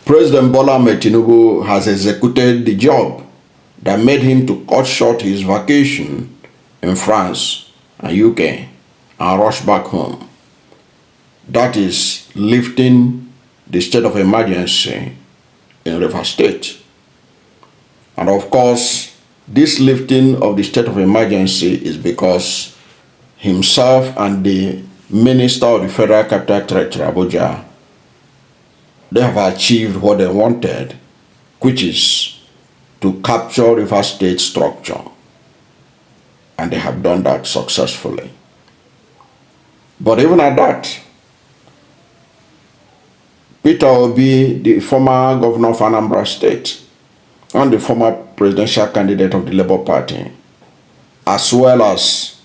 President Bola Ahmed Tinubu has executed the job that made him to cut short his vacation in France and UK and rush back home. That is lifting the state of emergency in River State. And of course, this lifting of the state of emergency is because himself and the Minister of the Federal Capital Territory, Abuja, they have achieved what they wanted, which is to capture River State structure. And they have done that successfully. But even at that, Peter Obi, the former governor of Anambra State, and the former presidential candidate of the Labour Party, as well as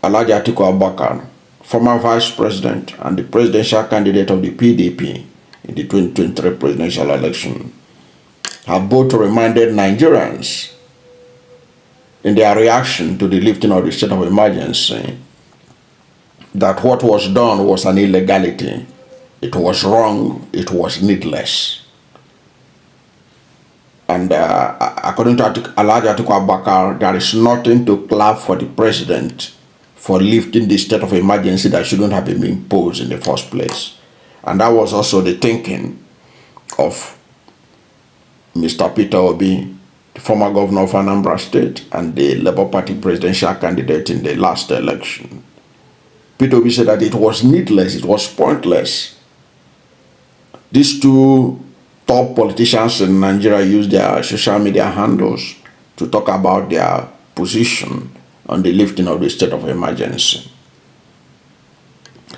Alhaji Atiku Abubakar, former vice president and the presidential candidate of the PDP in the 2023 presidential election, have both reminded Nigerians in their reaction to the lifting of the state of emergency that what was done was an illegality. It was wrong. It was needless. And according to Alhaji Atiku Abubakar, there is nothing to clap for the president for lifting the state of emergency that shouldn't have been imposed in the first place. And that was also the thinking of Mr. Peter Obi, the former governor of Anambra State and the Labour Party presidential candidate in the last election. Peter Obi said that it was needless, it was pointless. These two top politicians in Nigeria used their social media handles to talk about their position on the lifting of the state of emergency.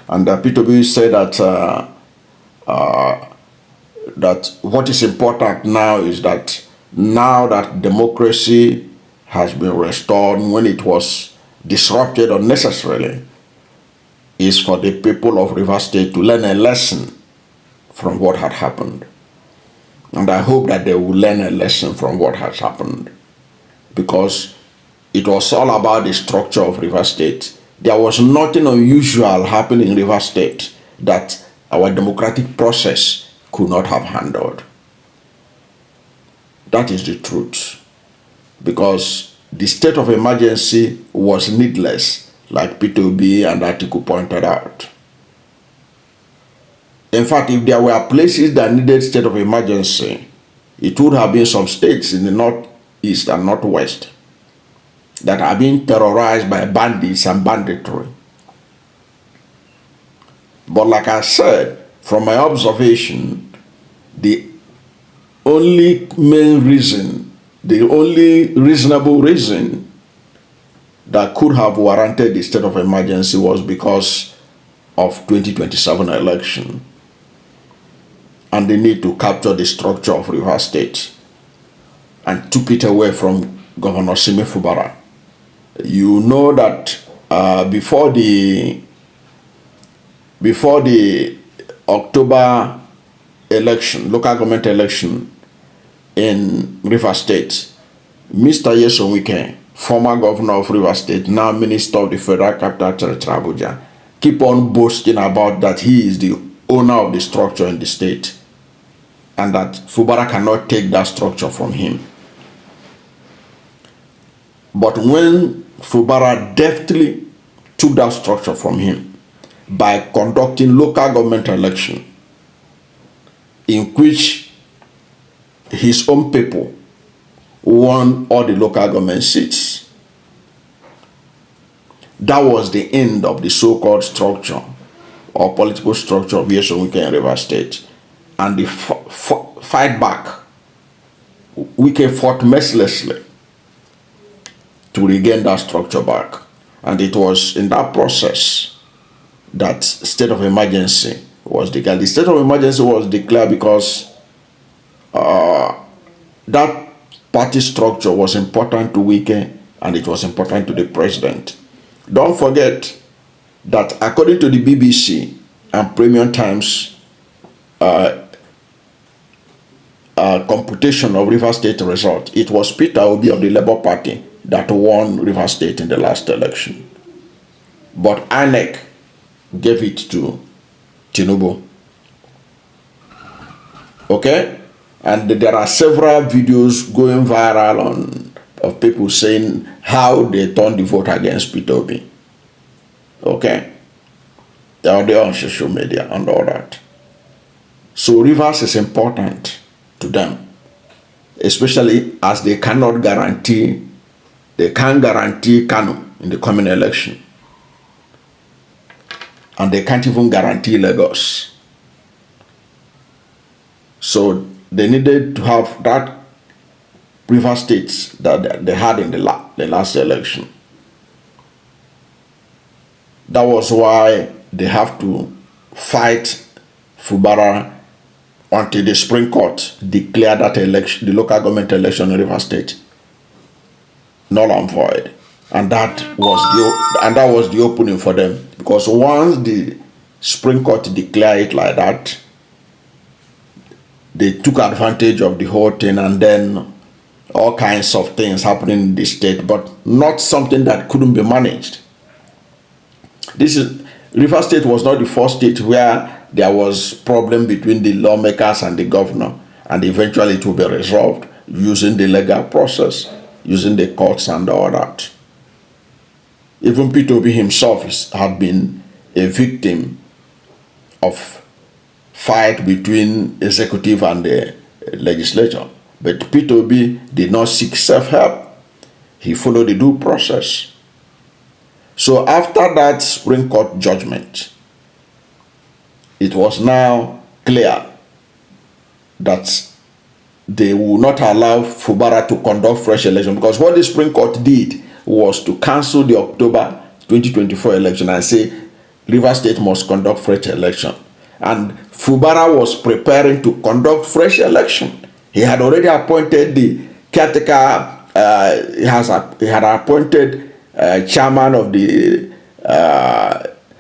And Peter Obi said that that what is important now is that now that democracy has been restored when it was disrupted unnecessarily, is for the people of River State to learn a lesson from what had happened. And I hope that they will learn a lesson from what has happened, because it was all about the structure of River State. There was nothing unusual happening in River State that our democratic process could not have handled. That is the truth. Because the state of emergency was needless, like Peter Obi and Atiku pointed out. In fact, if there were places that needed state of emergency, it would have been some states in the northeast and northwest that are being terrorized by bandits and banditry. But like I said, from my observation, the only main reason, the only reasonable reason that could have warranted the state of emergency was because of 2027 election and the need to capture the structure of River State and took it away from Governor Siminalayi Fubara. You know that before the October election, local government election in River State, Mr. Wike, former governor of River State, now Minister of the Federal Capital Territory, Abuja, keep on boasting about that he is the owner of the structure in the state and that Fubara cannot take that structure from him. But when Fubara deftly took that structure from him by conducting local government election in which his own people won all the local government seats, that was the end of the so-called structure or political structure of Wike in River State. And the fight back, Wike fought mercilessly to regain that structure back. And it was in that process that state of emergency was declared. The state of emergency was declared because that party structure was important to Wike and it was important to the president. Don't forget that according to the BBC and Premium Times computation of River State result, it was Peter Obi of the Labour Party that won River State in the last election. But INEC gave it to Tinubu. Okay? And there are several videos going viral on of people saying how they turned the vote against Peter Obi. Okay? They are there on social media and all that. So Rivers is important to them, especially as they can't guarantee Kano in the coming election. And they can't even guarantee Lagos. So they needed to have that river states that they had in the last election. That was why they have to fight Fubara until the Supreme Court declared that election, the local government election in River State, null and void. And that was the opening for them. Because once the Supreme Court declared it like that, they took advantage of the whole thing, and then all kinds of things happening in the state, but not something that couldn't be managed. River State was not the first state where there was problem between the lawmakers and the governor, and eventually it will be resolved using the legal process, using the courts and all that. Even Peter Obi himself had been a victim of fight between executive and the legislature. But Peter Obi did not seek self-help. He followed the due process. So after that Supreme Court judgment, it was now clear that they will not allow Fubara to conduct fresh election, because what the Supreme Court did was to cancel the October 2024 election and say River State must conduct fresh election. And Fubara was preparing to conduct fresh election. He had already appointed the caretaker, he had appointed chairman of the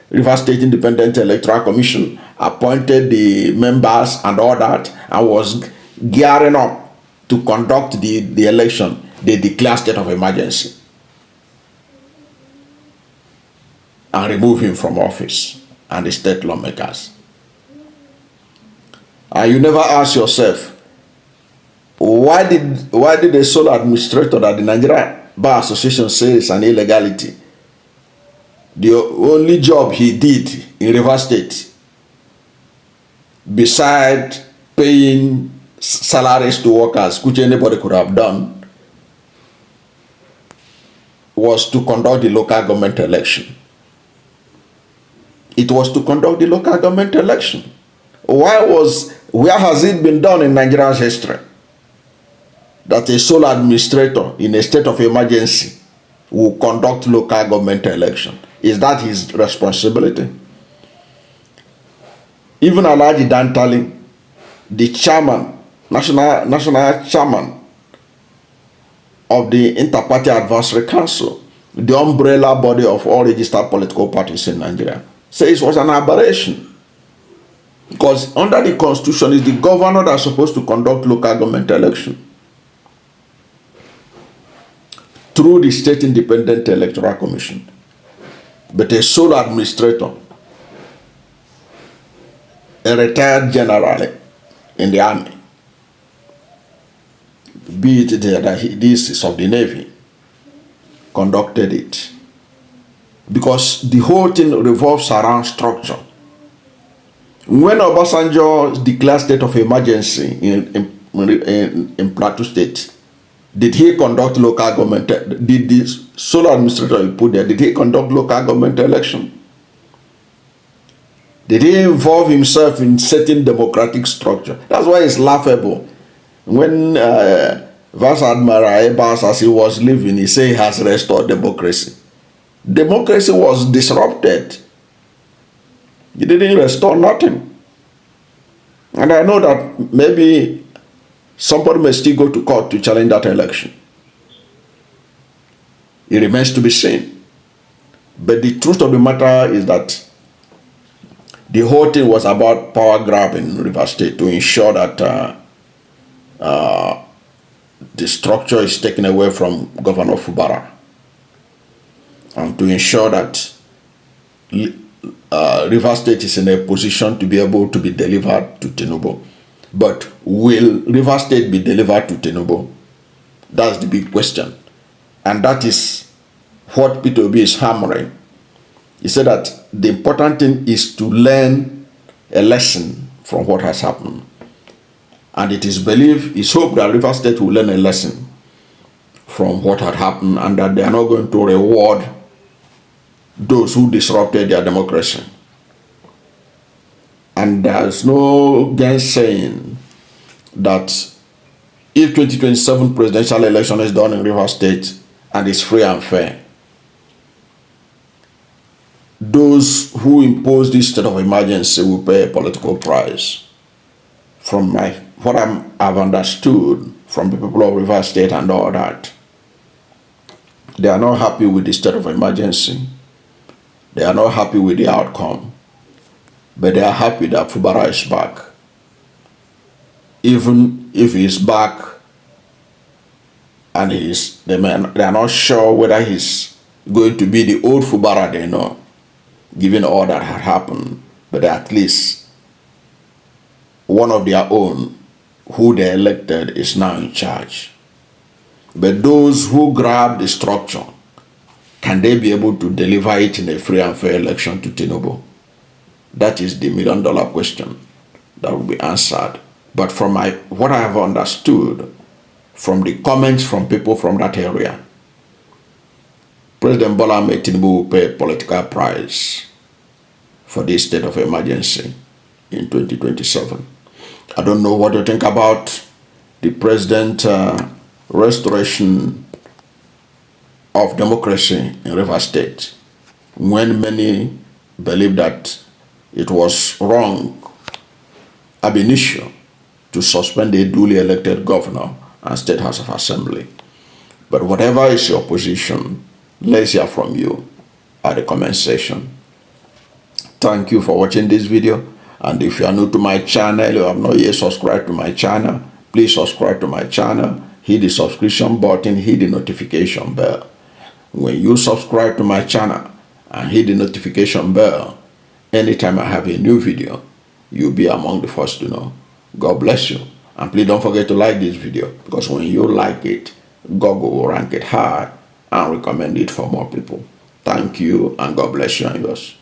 River State Independent Electoral Commission, appointed the members and all that, and was gearing up to conduct the election. They declared state of emergency and remove him from office and the state lawmakers. And you never ask yourself, why did the sole administrator that the Nigerian Bar Association says is an illegality, the only job he did in River State, beside paying salaries to workers, which anybody could have done, was to conduct the local government election? It was to conduct the local government election. Where has it been done in Nigeria's history that a sole administrator in a state of emergency will conduct local government election? Is that his responsibility? Even Alhaji Dantali, the chairman, national chairman of the Inter-Party Advisory Council, the umbrella body of all registered political parties in Nigeria, says it was an aberration. Because under the constitution, it's the governor that's supposed to conduct local government election through the State Independent Electoral Commission. But a sole administrator, a retired general in the army, be it that this is of the Navy, conducted it. Because the whole thing revolves around structure. When Obasanjo declared state of emergency in Plateau State, did he conduct local government? Did the sole administrator he put there, did he conduct local government election? Did he involve himself in setting democratic structure? That's why it's laughable. When Vice Admiral Ebas, as he was leaving, he said he has restored democracy. Democracy was disrupted. He didn't restore nothing. And I know that maybe somebody may still go to court to challenge that election. It remains to be seen. But the truth of the matter is that the whole thing was about power grab in River State to ensure that the structure is taken away from Governor Fubara, and to ensure that River State is in a position to be able to be delivered to Tinubu. But will River State be delivered to Tinubu? That's the big question. And that is what Peter Obi is hammering. He said that the important thing is to learn a lesson from what has happened. And it is believed, it's hoped that River State will learn a lesson from what had happened and that they are not going to reward those who disrupted their democracy. And there's no gainsaying that if 2027 presidential election is done in River State and is free and fair, those who impose this state of emergency will pay a political price. From what I've understood from the people of River State and all that, they are not happy with the state of emergency. They are not happy with the outcome. But they are happy that Fubara is back. Even if he's back and they are not sure whether he's going to be the old Fubara they know, given all that had happened, but at least one of their own who they elected is now in charge. But those who grab the structure, can they be able to deliver it in a free and fair election to Tinubu? That is the million-dollar question that will be answered. But from what I have understood from the comments from people from that area, President Bola Ahmed Tinubu will pay a political price for this state of emergency in 2027. I don't know what you think about the president restoration of democracy in River State, when many believe that it was wrong ab initio to suspend a duly elected governor and State House of Assembly. But whatever is your position, let's hear from you at the comment section. Thank you for watching this video. And if you are new to my channel, you have not yet subscribed to my channel, please subscribe to my channel, hit the subscription button, hit the notification bell. When you subscribe to my channel and hit the notification bell, anytime I have a new video, you'll be among the first to know. God bless you. And please don't forget to like this video, because when you like it, Google will rank it high and recommend it for more people. Thank you, and God bless you and yours.